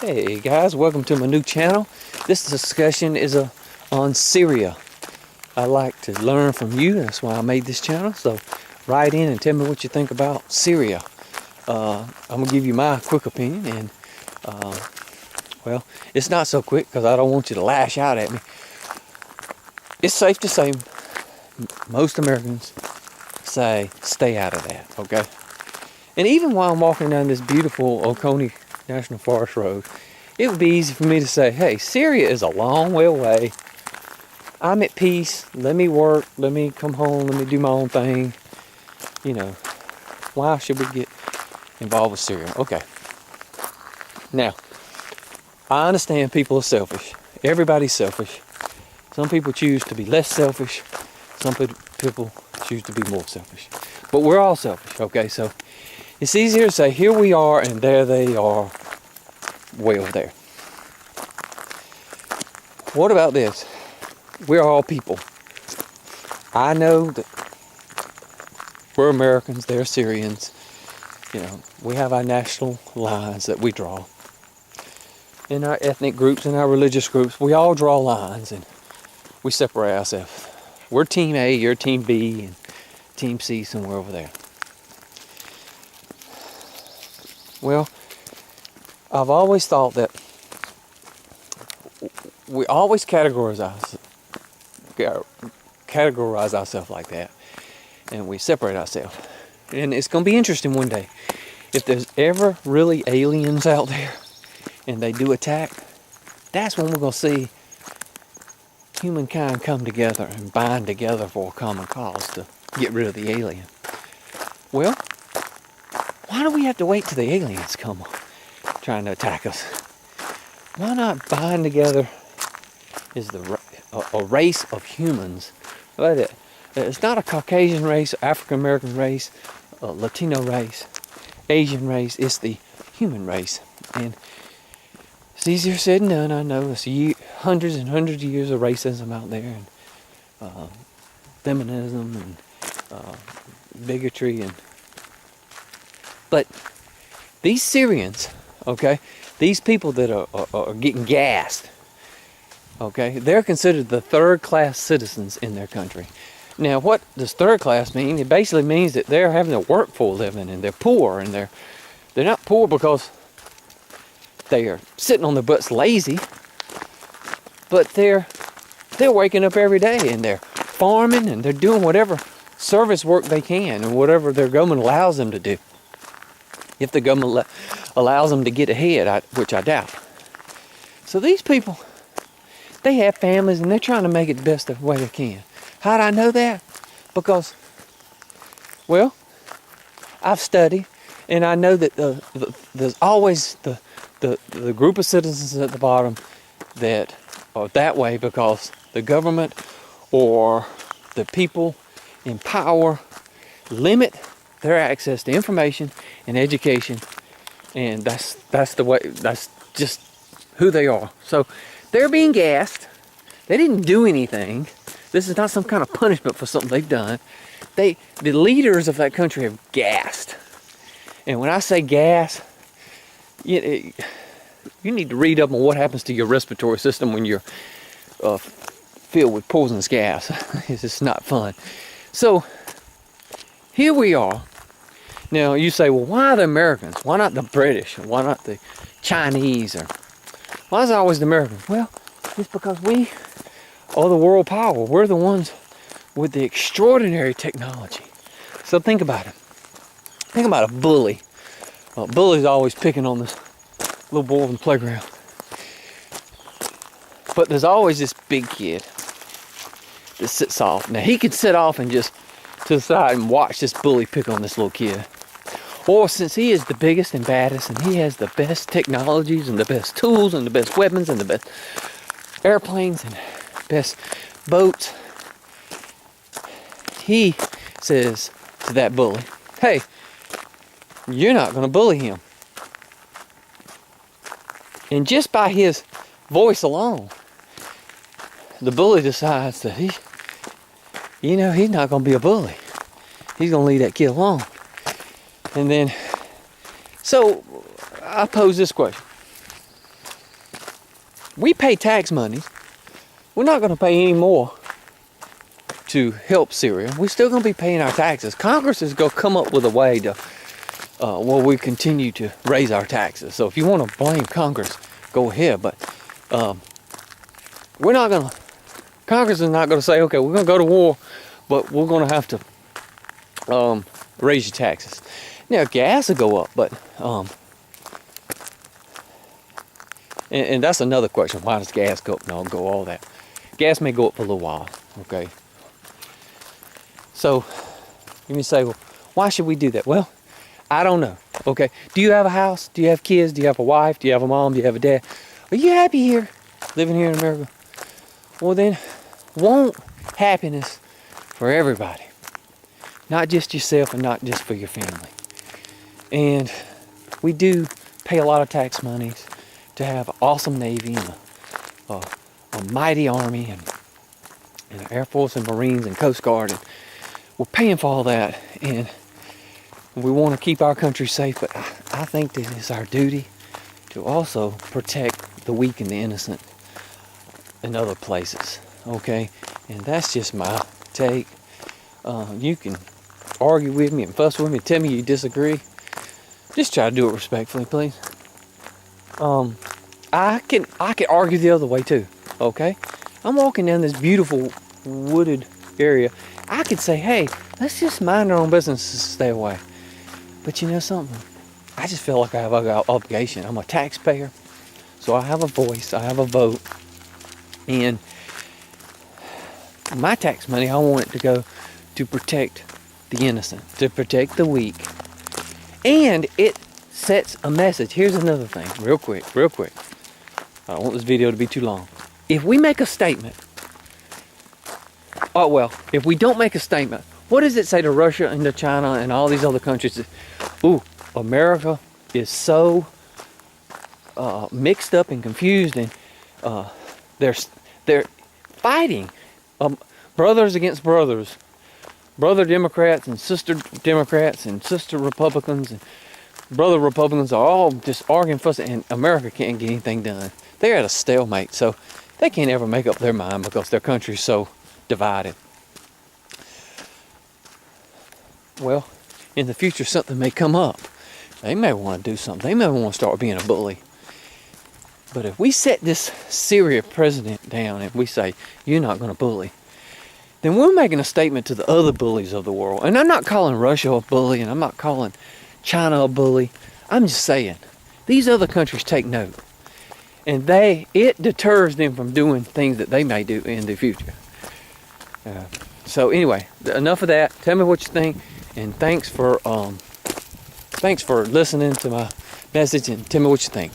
Hey guys, welcome to my new channel. This discussion is on Syria. I like to learn from you, that's why I made this channel. So write in and tell me what you think about Syria. I'm going to give you my quick opinion, and well, it's not so quick because I don't want you to lash out at me. It's safe to say most Americans say stay out of that, okay? And even while I'm walking down this beautiful Oconee National Forest Road, it would be easy for me to say, hey, Syria is a long way away. I'm at peace. Let me work. Let me come home. Let me do my own thing. You know, why should we get involved with Syria? Okay. Now, I understand people are selfish. Everybody's selfish. Some people choose to be less selfish. Some people choose to be more selfish. But we're all selfish, okay? So it's easier to say, here we are and there they are way over there. What about this? We're all people. I know that we're Americans, they're Syrians. You know, we have our national lines that we draw. In our ethnic groups, in our religious groups, we all draw lines and we separate ourselves. We're Team A, you're Team B, and Team C somewhere over there. Well, I've always thought that we always categorize ourselves like that, and we separate ourselves. And it's going to be interesting one day. If there's ever really aliens out there and they do attack, that's when we're going to see humankind come together and bind together for a common cause to get rid of the alien. Well, why do we have to wait till the aliens come trying to attack us? Why not bind together as a race of humans? It's not a Caucasian race, African American race, Latino race, Asian race. It's the human race. And it's easier said than done, I know. It's hundreds and hundreds of years of racism out there, and feminism, and bigotry, but these Syrians, okay, these people that are getting gassed, okay, they're considered the third-class citizens in their country. Now, what does third class mean? It basically means that they're having to work for a living, and they're poor, and they're not poor because they are sitting on their butts lazy, but they're waking up every day and they're farming and they're doing whatever service work they can and whatever their government allows them to do. If the government allows them to get ahead, which I doubt. So these people, they have families and they're trying to make it the best way they can. How do I know that? Because, well, I've studied, and I know that there's always the group of citizens at the bottom that are that way because the government or the people in power limit their access to information and education, and that's the way, that's just who they are. So they're being gassed. They didn't do anything. This is not some kind of punishment for something they've done. The leaders of that country have gassed. And when I say gas, you need to read up on what happens to your respiratory system when you're filled with poisonous gas. It's just not fun. So here we are. Now you say, well, why the Americans? Why not the British? Why not the Chinese? Or why is it always the Americans? Well, it's because we are the world power. We're the ones with the extraordinary technology. So think about it. Think about a bully. A bully's always picking on this little boy on the playground. But there's always this big kid that sits off. Now he could sit off and just to the side and watch this bully pick on this little kid. Or since he is the biggest and baddest and he has the best technologies and the best tools and the best weapons and the best airplanes and best boats, he says to that bully, hey, you're not going to bully him. And just by his voice alone, the bully decides that he's not going to be a bully. He's going to leave that kid alone. And then, so I pose this question. we pay tax money. We're not going to pay any more to help Syria. We're still going to be paying our taxes. Congress is going to come up with a way to, we continue to raise our taxes. So if you want to blame Congress, go ahead. But we're not going to, Congress is not going to say, okay, we're going to go to war, but we're going to have to raise your taxes. Now, gas will go up, but, and that's another question. Why does gas go up? No, go all that. Gas may go up for a little while, okay? So, you may say, well, why should we do that? Well, I don't know, okay? Do you have a house? Do you have kids? Do you have a wife? Do you have a mom? Do you have a dad? Are you happy here, living here in America? Well then, want happiness for everybody. Not just yourself and not just for your family. And we do pay a lot of tax monies to have an awesome Navy and a mighty Army and Air Force and Marines and Coast Guard. And we're paying for all that, and we want to keep our country safe, but I think that it's our duty to also protect the weak and the innocent in other places, okay? And that's just my take. You can argue with me and fuss with me, tell me you disagree. Just try to do it respectfully, please. I can argue the other way too, okay? I'm walking down this beautiful wooded area. I could say, hey, let's just mind our own business and stay away. But you know something? I just feel like I have an obligation. I'm a taxpayer, so I have a voice, I have a vote. And my tax money, I want it to go to protect the innocent, to protect the weak. And it sets a message. Here's another thing, real quick. I don't want this video to be too long. If we make a statement, if we don't make a statement, what does it say to Russia and to China and all these other countries? Ooh, America is so mixed up and confused, and they're fighting, brothers against brothers, brother Democrats and sister Democrats and sister Republicans and brother Republicans are all just arguing, fussing, and America can't get anything done. They're at a stalemate, so they can't ever make up their mind because their country's so divided. Well, in the future something may come up. They may want to do something. They may want to start being a bully. But if we set this Syria president down and we say, you're not going to bully, then we're making a statement to the other bullies of the world. And I'm not calling Russia a bully, and I'm not calling China a bully. I'm just saying, these other countries take note. And it deters them from doing things that they may do in the future. So anyway, enough of that. Tell me what you think, and thanks for listening to my message, and tell me what you think.